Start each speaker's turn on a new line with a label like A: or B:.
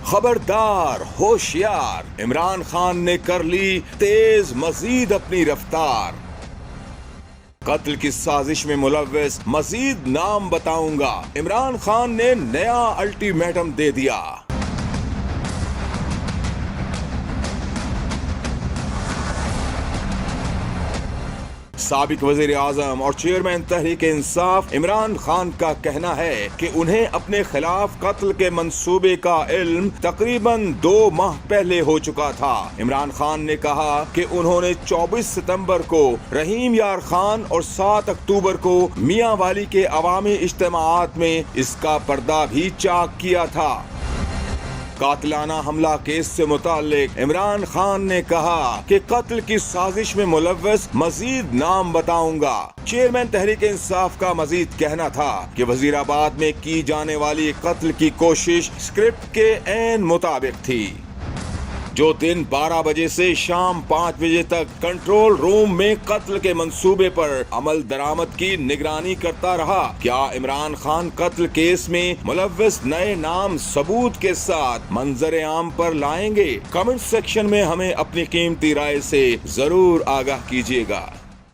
A: خبردار، ہوشیار، عمران خان نے کر لی تیز مزید اپنی رفتار۔ قتل کی سازش میں ملوث مزید نام بتاؤں گا، عمران خان نے نیا الٹیمیٹم دے دیا۔ سابق وزیر اعظم اور چیئرمین تحریک انصاف عمران خان کا کہنا ہے کہ انہیں اپنے خلاف قتل کے منصوبے کا علم تقریباً 2 ماہ پہلے ہو چکا تھا۔ عمران خان نے کہا کہ انہوں نے 24 ستمبر کو رحیم یار خان اور 7 اکتوبر کو میاں والی کے عوامی اجتماعات میں اس کا پردہ بھی چاک کیا تھا۔ قاتلانہ حملہ کیس سے متعلق عمران خان نے کہا کہ قتل کی سازش میں ملوث مزید نام بتاؤں گا۔ چیئرمین تحریک انصاف کا مزید کہنا تھا کہ وزیر آباد میں کی جانے والی قتل کی کوشش اسکرپٹ کے عین مطابق تھی، جو دن 12 بجے سے شام 5 بجے تک کنٹرول روم میں قتل کے منصوبے پر عمل درآمد کی نگرانی کرتا رہا۔ کیا عمران خان قتل کیس میں ملوث نئے نام ثبوت کے ساتھ منظر عام پر لائیں گے؟ کمنٹ سیکشن میں ہمیں اپنی قیمتی رائے سے ضرور آگاہ کیجیے گا۔